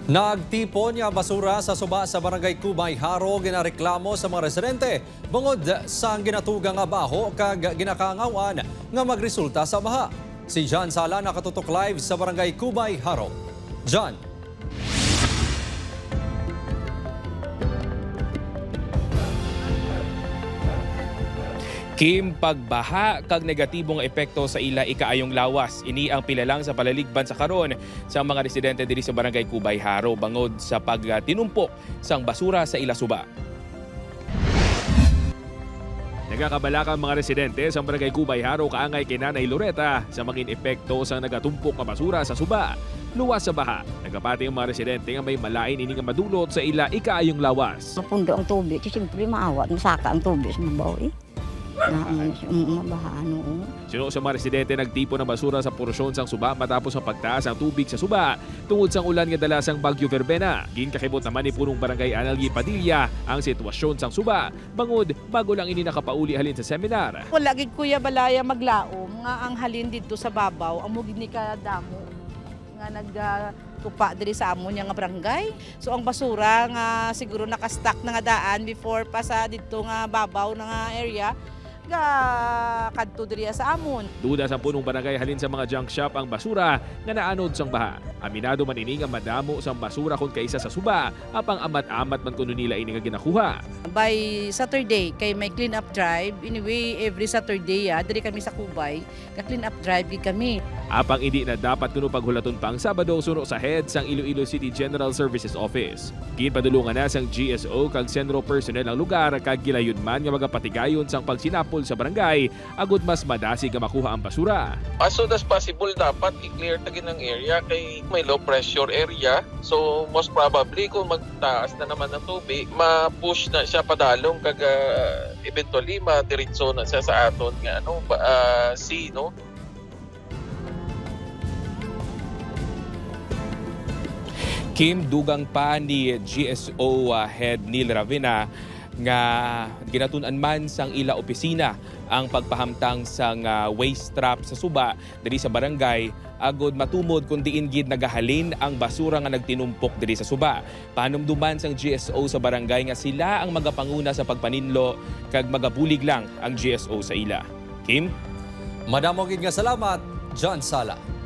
Nagtipon nga basura sa suba sa barangay Kubay Haro ginareklamo sa mga residente bungod sa ginatugang nga baho kag ginakangawan nga magresulta sa baha. Si John Sala nakatutok live sa barangay Kubay Haro. John. Kim, pagbaha kag negatibong epekto sa ila ikaayong lawas. Ini ang pilalang sa palaligban sa karon sa mga residente diri sa barangay Kubay Haro bangod sa pagtinumpok sang basura sa ila suba. Nagakabalaka ang mga residente sa barangay Kubay Haro kaangay kay Nanay Loretta sa maging epekto sa nagatumpok nga basura sa suba. Luwas sa baha, nagapati ang mga residente nga may malain ini nga madulot sa ila ikaayong lawas. Mapundo ang tubig, siyempre maawa, masaka ang tubig sa mabaw mabahaan. Sino sa mga residente nagtipon ng basura sa porsyon sang suba matapos ang pagtaas ang tubig sa suba tungod sang ulan nga dalasang Bagyo Verbena. Ginkakibot naman ni punong barangay Analgi Padilla ang sitwasyon sang suba bangod bago lang ini nakapauli halin sa seminar. Wala gid Kuya Balaya maglaom nga ang halin dito sa babaw amo gid ni kadamo nga nagtupa diri sa amon nga barangay. So ang basura nga siguro naka-stack na nga daan before pa sa dito nga babaw nga area kadto diriya sa amon. Duda sa punong barangay halin sa mga junk shop ang basura nga naanod sang baha. Aminado man ini nga madamo sang basura kun kaysa sa suba apang amat-amat man kuno nila ini nga ginakuha. By Saturday kay may clean up drive. Anyway, every Saturday diri kami sa Kubay, ka clean up drive gid kami. Apang hindi na dapat kuno paghulaton pang Sabado suno sa head sang Iloilo City General Services Office. Ginpadulungan na sang GSO kag sentro personnel ang lugar kag gilayon man nga magapatigayon sang pagsinapol sa barangay agud mas madasig nga makuha ang basura. As soon as possible dapat i-clear tagin ang area kay may low pressure area. So most probably kung magtaas na naman ng tubig, ma-push na siya padalong kag eventually madiretso na siya sa aton nga sea, no? Kim, dugang pa ni GSO Head Neil Ravina nga ginatun-an man sang ila opisina ang pagpahamtang sang waste trap sa suba diri sa barangay agod matumod kung diin gid nagahalin ang basura nga nagtinumpok diri sa suba. Panumduman sang GSO sa barangay nga sila ang magapanguna sa pagpaninlo kag magabulig lang ang GSO sa ila. Kim? Madamo gid nga salamat, John Sala.